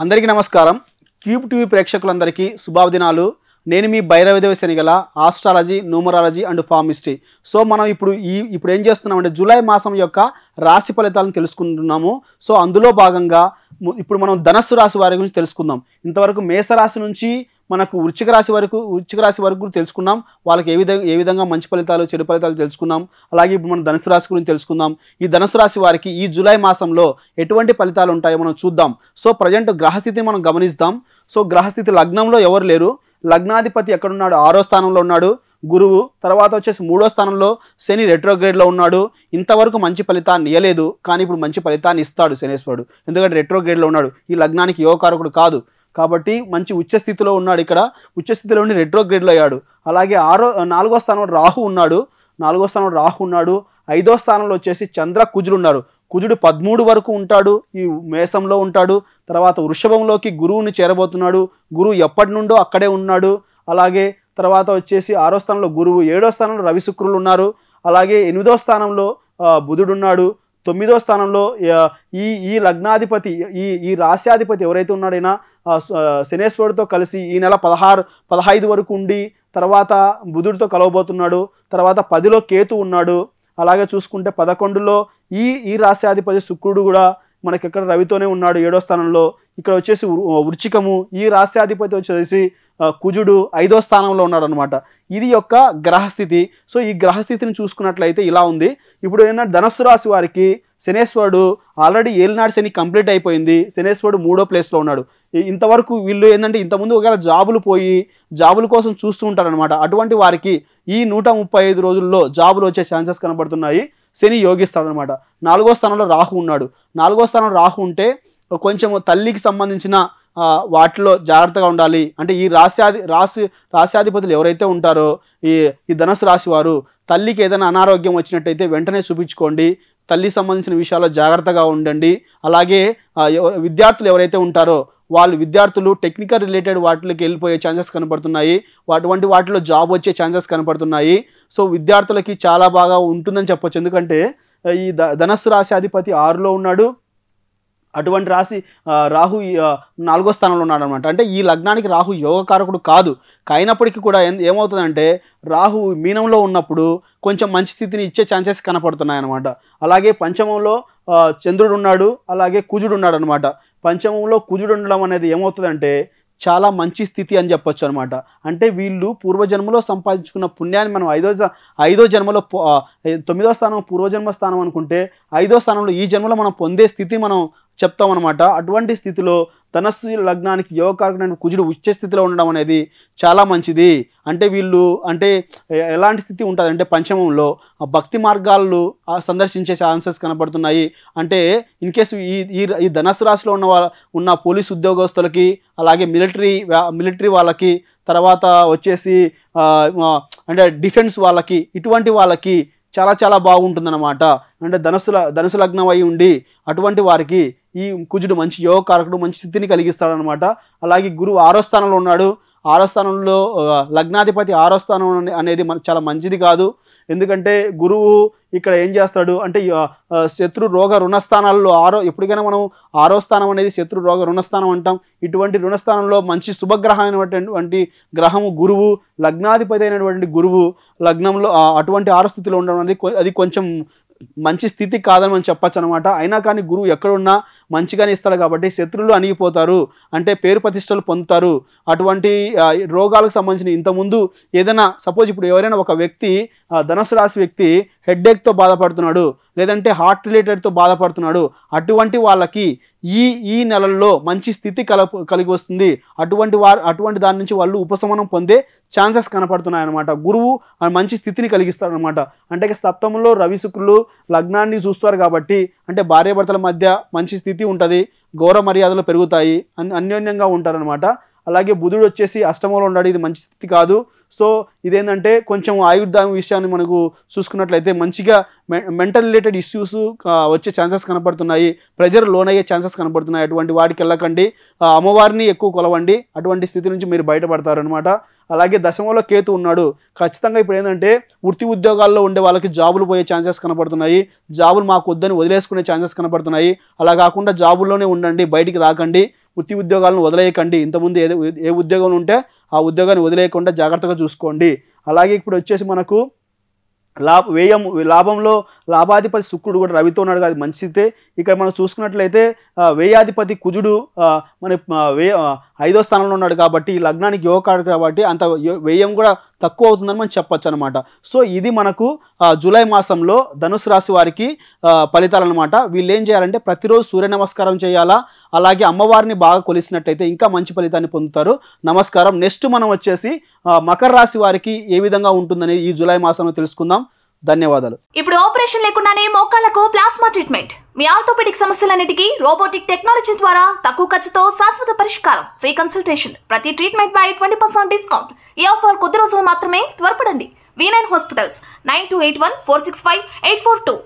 అందరికీ నమస్కారం. Cube TV ప్రేక్షకులందరికీ శుభాదినాలు. నేను మీ భైరవదేవ శనిగల ఆస్ట్రాలజీ, న్యూమరాలజీ అండ్ ఫార్మిస్ట్రీ. సో మనం ఇప్పుడు ఏం చేస్తున్నామంటే జూలై మాసం యొక్క రాశి ఫలితాలను తెలుసుకుంటున్నాము. సో అందులో భాగంగా ఇప్పుడు మనం ధనస్సు రాశి వారి గురించి తెలుసుకుందాం. ఇంతవరకు మేషరాశి నుంచి మనకు వృశ్చిక రాశి వరకు తెలుసుకున్నాం. వాళ్ళకి ఏ విధంగా మంచి ఫలితాలు, చెడు ఫలితాలు తెలుసుకున్నాం. అలాగే ఇప్పుడు మనం ధనుసు రాశి గురించి తెలుసుకుందాం. ఈ ధనుసు రాశి వారికి ఈ జూలై మాసంలో ఎటువంటి ఫలితాలు ఉంటాయో మనం చూద్దాం. సో ప్రజెంట్ గ్రహస్థితిని మనం గమనిస్తాం. సో గ్రహస్థితి లగ్నంలో ఎవరు లేరు. లగ్నాధిపతి ఎక్కడున్నాడు? 6వ స్థానంలో ఉన్నాడు గురువు. తర్వాత వచ్చేసి 3వ స్థానంలో శని రెట్రోగ్రేడ్లో ఉన్నాడు. ఇంతవరకు మంచి ఫలితాన్ని ఇవ్వలేదు, కానీ ఇప్పుడు మంచి ఫలితాన్ని ఇస్తాడు శనేశ్వరుడు. ఎందుకంటే రెట్రోగ్రేడ్లో ఉన్నాడు. ఈ లగ్నానికి యోగకారకుడు కాదు కాబట్టి మంచి ఉచ్చస్థితిలో ఉన్నాడు. ఇక్కడ ఉచ్చస్థితిలో ఉండి రెట్రోగ్రేడ్లో అయ్యాడు. అలాగే 4వ స్థానంలో రాహు ఉన్నాడు. 5వ స్థానంలో వచ్చేసి చంద్ర కుజుడు ఉన్నారు. కుజుడు 13 వరకు ఉంటాడు, ఈ మేషంలో ఉంటాడు. తర్వాత వృషభంలోకి గురువుని చేరబోతున్నాడు. గురువు ఎప్పటి నుండో అక్కడే ఉన్నాడు. అలాగే తర్వాత వచ్చేసి 6వ స్థానంలో గురువు, 7వ స్థానంలో రవి శుక్రులు ఉన్నారు. అలాగే 8వ స్థానంలో బుధుడు ఉన్నాడు. 9వ స్థానంలో ఈ లగ్నాధిపతి, ఈ రాశ్యాధిపతి ఎవరైతే ఉన్నాడైనా శనేశ్వరుడితో కలిసి ఈ నెల 15 వరకు ఉండి తర్వాత బుధుడితో కలవబోతున్నాడు. తర్వాత 10లో కేతు ఉన్నాడు. అలాగే చూసుకుంటే 11లో ఈ రాశ్యాధిపతి శుక్రుడు కూడా మనకి ఇక్కడ రవితోనే ఉన్నాడు 7వ స్థానంలో. ఇక్కడ వచ్చేసి వృచ్చికము, ఈ రాశ్యాధిపతి వచ్చేసి కుజుడు 5వ స్థానంలో ఉన్నాడు అనమాట. ఇది యొక్క గ్రహస్థితి. సో ఈ గ్రహస్థితిని చూసుకున్నట్లయితే ఇలా ఉంది. ఇప్పుడు ఏంటంటే ధనస్సు రాశి వారికి శనేశ్వరుడు ఆల్రెడీ ఏలినాడు శని కంప్లీట్ అయిపోయింది. శనేశ్వరుడు 3వ ప్లేస్లో ఉన్నాడు. ఇంతవరకు వీళ్ళు ఏంటంటే ఇంతకుముందు ఒకవేళ జాబుల కోసం చూస్తూ ఉంటారనమాట. అటువంటి వారికి ఈ 135 రోజుల్లో జాబులు వచ్చే ఛాన్సెస్ కనబడుతున్నాయి. శని యోగిస్తాడనమాట. 4వ స్థానంలో రాహు ఉన్నాడు. 4వ స్థానంలో రాహు ఉంటే కొంచెం తల్లికి సంబంధించిన వాటిలో జాగ్రత్తగా ఉండాలి. అంటే ఈ రాశ్యాధిపతులు ఎవరైతే ఉంటారో ఈ ధనుసు రాశి వారు తల్లికి ఏదైనా అనారోగ్యం వచ్చినట్టయితే వెంటనే చూపించుకోండి. తల్లికి సంబంధించిన విషయాల్లో జాగ్రత్తగా ఉండండి. అలాగే విద్యార్థులు ఎవరైతే ఉంటారో విద్యార్థులు టెక్నికల్ రిలేటెడ్ వాటికి వెళ్ళిపోయే ఛాన్సెస్ కనపడుతున్నాయి. అటువంటి వాటిలో జాబ్ వచ్చే ఛాన్సెస్ కనపడుతున్నాయి. సో విద్యార్థులకి చాలా బాగా ఉంటుందని చెప్పొచ్చు. ఎందుకంటే ఈ ధనస్సు రాశి అధిపతి 6లో ఉన్నాడు. అటువంటి రాశి రాహు 4వ స్థానంలో ఉన్నాడు అనమాట. అంటే ఈ లగ్నానికి రాహు యోగకారకుడు కాదు. అయినప్పటికీ కూడా ఏమవుతుందంటే రాహు మీనంలో ఉన్నప్పుడు కొంచెం మంచి స్థితిని ఇచ్చే ఛాన్సెస్ కనపడుతున్నాయి అనమాట. అలాగే పంచమంలో చంద్రుడు ఉన్నాడు. అలాగే కుజుడు ఉన్నాడు అనమాట. పంచమంలో కుజుడు ఉండడం అనేది ఏమవుతుందంటే చాలా మంచి స్థితి అని చెప్పొచ్చు అనమాట. అంటే వీళ్ళు పూర్వజన్మలో సంపాదించుకున్న పుణ్యాన్ని మనం ఐదో జన్మలో 9వ స్థానం పూర్వజన్మ స్థానం అనుకుంటే 5వ స్థానంలో ఈ జన్మలో మనం పొందే స్థితి మనం చెప్తామన్నమాట. అటువంటి స్థితిలో ధనస్సు లగ్నానికి యోగకారకుడైన కుజుడు ఉచ్చ స్థితిలో ఉండడం అనేది చాలా మంచిది. అంటే వీళ్ళు ఎలాంటి స్థితి ఉంటుంది అంటే పంచమంలో భక్తి మార్గాలు సందర్శించే ఛాన్సెస్ కనపడుతున్నాయి. అంటే ఇన్ కేసు ఈ ధనస్సు రాశిలో ఉన్న పోలీస్ ఉద్యోగస్తులకి, అలాగే మిలిటరీ వాళ్ళకి, తర్వాత వచ్చేసి అంటే డిఫెన్స్ వాళ్ళకి, ఇటువంటి వాళ్ళకి చాలా చాలా బాగుంటుందన్నమాట. అంటే ధనుసు లగ్నం అయి ఉండి అటువంటి వారికి ఈ కుజుడు మంచి యోగకారకుడు, మంచి స్థితిని కలిగిస్తాడనమాట. అలాగే గురువు 6వ స్థానంలో ఉన్నాడు. 6వ స్థానంలో లగ్నాధిపతి 6వ స్థానం అనేది చాలా మంచిది కాదు. ఎందుకంటే గురువు ఇక్కడ ఏం చేస్తాడు అంటే శత్రు రోగ రుణస్థానాల్లో ఎప్పటికైనా మనం 6వ స్థానం అనేది శత్రు రోగ రుణస్థానం అంటాం. ఇటువంటి రుణస్థానంలో మంచి శుభగ్రహం అయినటువంటి గ్రహము గురువు, లగ్నాధిపతి అయినటువంటి గురువు లగ్నంలో అటువంటి 6వ స్థితిలో ఉండడం అనేది అది కొంచెం మంచి స్థితి కాదని మనం చెప్పచ్చు అనమాట. అయినా కానీ గురువు ఎక్కడున్నా మంచిగానే ఇస్తాడు కాబట్టి శత్రువులు అణిగిపోతారు, అంటే పేరు ప్రతిష్టలు పొందుతారు. అటువంటి రోగాలకు సంబంధించిన ఇంతకుముందు ఏదైనా సపోజ్ ఇప్పుడు ఎవరైనా ఒక వ్యక్తి ధనుసు రాశి వ్యక్తి హెడ్ఏక్తో బాధపడుతున్నాడు, లేదంటే హార్ట్ రిలేటెడ్తో బాధపడుతున్నాడు, అటువంటి వాళ్ళకి ఈ నెలల్లో మంచి స్థితి కలిగి వస్తుంది. అటువంటి దాని నుంచి వాళ్ళు ఉపశమనం పొందే ఛాన్సెస్ కనపడుతున్నాయి అనమాట. గురువు మంచి స్థితిని కలిగిస్తాడనమాట. అంటే సప్తమంలో రవి శుక్రులు లగ్నాన్ని చూస్తారు కాబట్టి అంటే భార్యాభర్తల మధ్య మంచి స్థితి ఉంటుంది, గౌరవ మర్యాదలు పెరుగుతాయి, అన్యోన్యంగా ఉంటారనమాట. అలాగే బుధుడు వచ్చేసి అష్టమంలో ఉన్నాడు. ఇది మంచి స్థితి కాదు. సో ఇదేంటంటే కొంచెం ఆయుర్దాయం విషయాన్ని మనకు చూసుకున్నట్లయితే మంచిగా మెంటల్ రిలేటెడ్ ఇష్యూస్ వచ్చే ఛాన్సెస్ కనపడుతున్నాయి, ప్రెజర్ లోన్ అయ్యే ఛాన్సెస్ కనపడుతున్నాయి. అటువంటి వాటికి వెళ్ళకండి, అమ్మవారిని ఎక్కువ కొలవండి. అటువంటి స్థితి నుంచి మీరు బయటపడతారనమాట. అలాగే దశమంలో కేతు ఉన్నాడు. ఖచ్చితంగా ఇప్పుడు ఏంటంటే వృత్తి ఉద్యోగాల్లో ఉండే వాళ్ళకి జాబులు పోయే ఛాన్సెస్ కనపడుతున్నాయి. జాబులు మాకు వద్దని వదిలేసుకునే ఛాన్సెస్ కనపడుతున్నాయి. అలా కాకుండా జాబుల్లోనే ఉండండి, బయటికి రాకండి. వృత్తి ఉద్యోగాలను వదిలేయకండి. ఇంతకుముందు ఏ ఉద్యోగం ఉంటే ఆ ఉద్యోగాన్ని వదిలేయకుండా జాగ్రత్తగా చూసుకోండి. అలాగే ఇప్పుడు వచ్చేసి మనకు లాభంలో లాభాధిపతి శుక్రుడు కూడా రవితో ఉన్నాడు, అది మంచిదే. ఇక మనం చూసుకున్నట్లయితే వ్యయాధిపతి కుజుడు మన 5వ స్థానంలో ఉన్నాడు కాబట్టి ఈ లగ్నానికి యోగకాడు కాబట్టి అంత వ్యయం కూడా తక్కువ అవుతుందని మనం చెప్పొచ్చు అనమాట. సో ఇది మనకు జూలై మాసంలో ధనుసు రాశి వారికి ఫలితాలు అనమాట. వీళ్ళు ఏం చేయాలంటే ప్రతిరోజు సూర్య నమస్కారం చేయాలా, అలాగే అమ్మవారిని బాగా కొలిసినట్టయితే ఇంకా మంచి ఫలితాన్ని పొందుతారు. నమస్కారం. నెక్స్ట్ మనం వచ్చేసి మకర రాశి వారికి ఏ విధంగా ఉంటుందని ఈ జూలై మాసంలో తెలుసుకుందాం. ధన్యవాదాలు. ఇప్పుడు ఆపరేషన్ లేకుండానే మోకాళ్లకు ప్లాస్మా ట్రీట్మెంట్, మీ ఆర్థోపెడిక్ సమస్యలన్నిటికీ రోబోటిక్ టెక్నాలజీ ద్వారా తక్కువ ఖర్చుతో శాశ్వత పరిష్కారం, ఫ్రీ కన్సల్టేషన్, ప్రతి ట్రీట్మెంట్ పై 20% డిస్కౌంట్. ఈ ఆఫర్ కొద్ది రోజులు మాత్రమే, త్వరపడండి. V9 hospitals 9281465842.